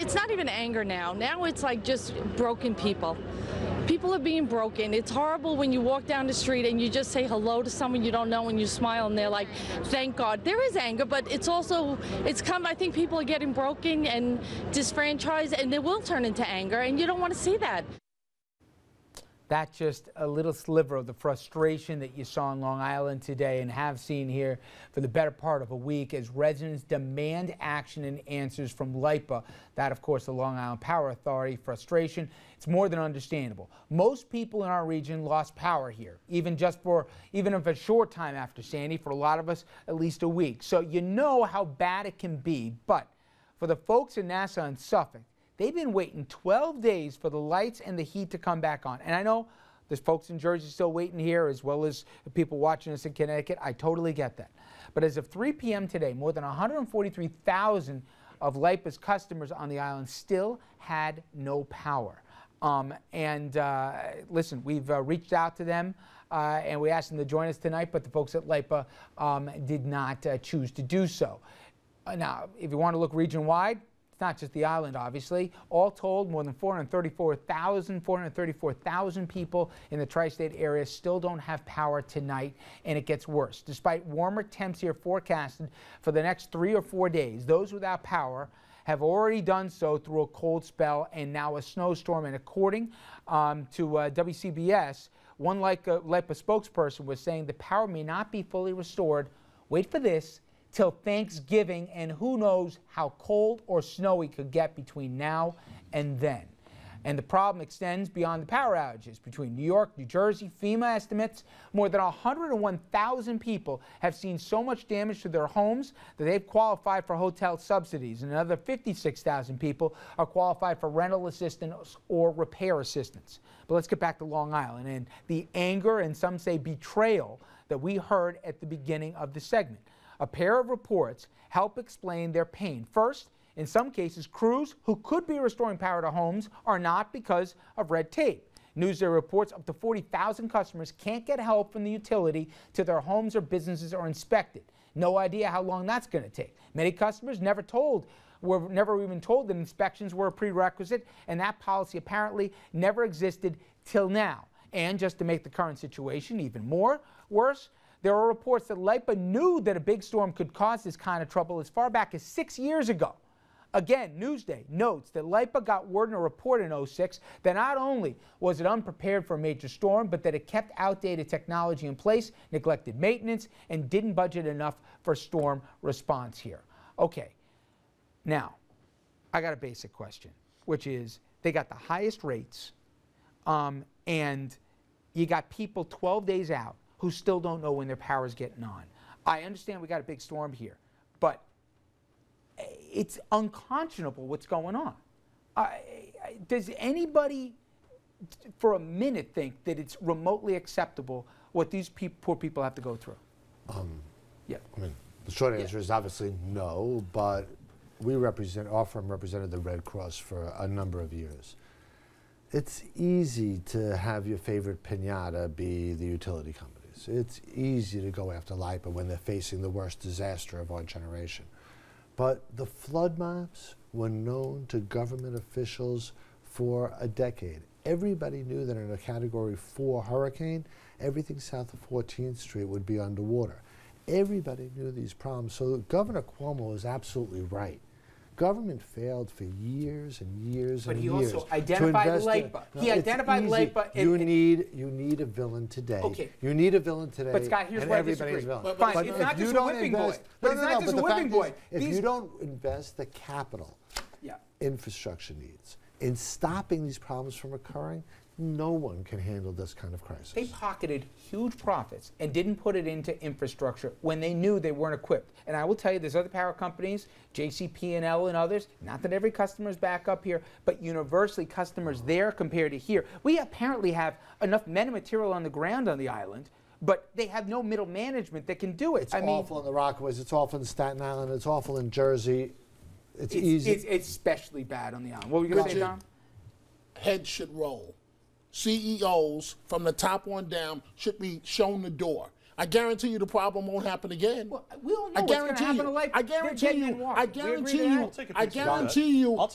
it's not even anger now. Now it's like just broken people. People are being broken. It's horrible when you walk down the street and you just say hello to someone you don't know and you smile and they're like, thank God. There is anger, but it's also, I think people are getting broken and disfranchised, and they will turn into anger, and you don't want to see that. That's just a little sliver of the frustration that you saw in Long Island today and have seen here for the better part of a week as residents demand action and answers from LIPA. That, of course, the Long Island Power Authority. Frustration, it's more than understandable. Most people in our region lost power here, even if a short time after Sandy, for a lot of us, at least a week. So you know how bad it can be. But for the folks in Nassau and Suffolk, they've been waiting 12 days for the lights and the heat to come back on. And I know there's folks in Jersey still waiting here, as well as people watching us in Connecticut. I totally get that. But as of 3 p.m. today, more than 143,000 of LIPA's customers on the island still had no power. Listen, we've reached out to them and we asked them to join us tonight, but the folks at LIPA did not choose to do so. Now, if you want to look region-wide, it's not just the island, obviously. All told, more than 434,000 people in the tri-state area still don't have power tonight, and it gets worse. Despite warmer temps here forecasted for the next 3 or 4 days, those without power have already done so through a cold spell and now a snowstorm. And according to WCBS, one LIPA spokesperson was saying the power may not be fully restored, wait for this, till Thanksgiving, and who knows how cold or snowy it could get between now and then. And the problem extends beyond the power outages. Between New York, New Jersey, FEMA estimates more than 101,000 people have seen so much damage to their homes that they've qualified for hotel subsidies, and another 56,000 people are qualified for rental assistance or repair assistance. But let's get back to Long Island and the anger and some say betrayal that we heard at the beginning of the segment. A pair of reports help explain their pain. First, in some cases, crews who could be restoring power to homes are not because of red tape. Newsday reports up to 40,000 customers can't get help from the utility till their homes or businesses are inspected. No idea how long that's going to take. Many customers were never even told that inspections were a prerequisite, and that policy apparently never existed till now. And just to make the current situation even worse, there are reports that LIPA knew that a big storm could cause this kind of trouble as far back as 6 years ago. Again, Newsday notes that LIPA got word in a report in 2006 that not only was it unprepared for a major storm, but that it kept outdated technology in place, neglected maintenance, and didn't budget enough for storm response here. Okay, now, I got a basic question, which is they got the highest rates, and you got people 12 days out who still don't know when their power is getting on. I understand we got a big storm here, but it's unconscionable what's going on. Does anybody for a minute think that it's remotely acceptable what these poor people have to go through? Yeah. I mean, the short answer is obviously no, but our firm represented the Red Cross for a number of years. It's easy to have your favorite piñata be the utility companies. It's easy to go after LIPA when they're facing the worst disaster of our generation. But the flood maps were known to government officials for a decade. Everybody knew that in a Category 4 hurricane, everything south of 14th Street would be underwater. Everybody knew these problems. So Governor Cuomo is absolutely right. Government failed for years and years and years. But he also identified LIPA. He identified LIPA. You need a villain today. Okay. You need a villain today. But Scott, here's where I disagree. But it's not just a whipping boy. But it's not just a whipping boy. If you don't invest the capital infrastructure needs in stopping these problems from occurring, no one can handle this kind of crisis. They pocketed huge profits and didn't put it into infrastructure when they knew they weren't equipped. And I will tell you, there's other power companies, JCP&L and others, not that every customer is back up here, but universally customers there compared to here. We apparently have enough men and material on the ground on the island, but they have no middle management that can do it. It's awful in the Rockaways, it's awful in Staten Island, it's awful in Jersey. It's easy. It's especially bad on the island. What were you going to say, Don? Heads should roll. CEOs from the top on down should be shown the door. I guarantee you the problem won't happen again. Well, we don't know I what's going to guarantee happen you. to life. I guarantee you. I guarantee you. I guarantee you.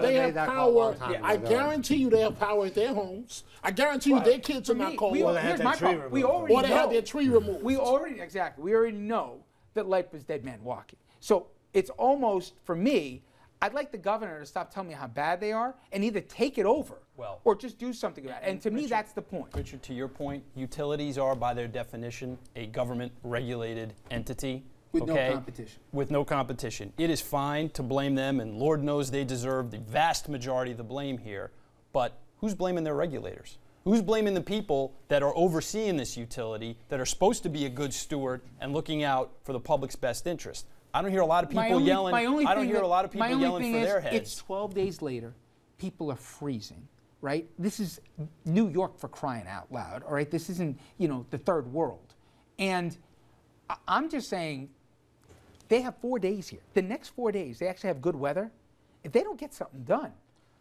They have power. I guarantee you they have power at their homes. I guarantee you their kids are not cold. Or they had their tree removed. We already know that life is dead man walking. So it's almost, for me, I'd like the governor to stop telling me how bad they are and either take it over or just do something about it. And to me, that's the point. Richard, to your point, utilities are, by their definition, a government-regulated entity. With no competition. With no competition. It is fine to blame them, and Lord knows they deserve the vast majority of the blame here. But who's blaming their regulators? Who's blaming the people that are overseeing this utility, that are supposed to be a good steward and looking out for the public's best interest? I don't hear a lot of people yelling. I don't hear a lot of people yelling for their heads. It's 12 days later. People are freezing, right? This is New York, for crying out loud, all right? This isn't, the third world. And I'm just saying they have 4 days here. The next 4 days, they actually have good weather. If they don't get something done,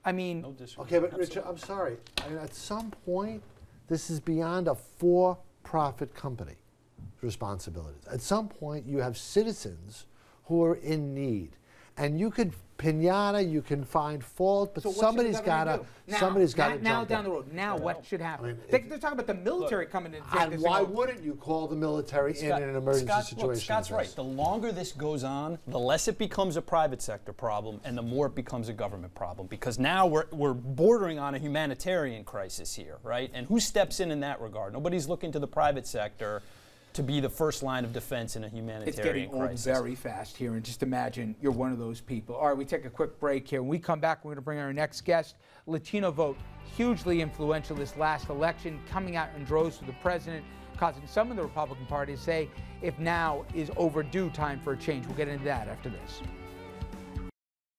I mean. No disrespect. Okay, but Richard, I'm sorry. I mean, at some point, this is beyond a for-profit company responsibilities. At some point, you have citizens who are in need, and you could pinata, you can find fault, but somebody's got to now down the road. Now what should happen? I mean, they're talking about the military coming in. And why wouldn't you call the military in an emergency situation? Scott's right. The longer this goes on, the less it becomes a private sector problem, and the more it becomes a government problem. Because now we're bordering on a humanitarian crisis here, right? And who steps in that regard? Nobody's looking to the private sector to be the first line of defense in a humanitarian crisis. It's getting old very fast here, and just imagine you're one of those people. All right, we take a quick break here. When we come back, we're going to bring our next guest. Latino vote, hugely influential this last election, coming out in droves for the president, causing some of the Republican Party to say if now is overdue time for a change. We'll get into that after this.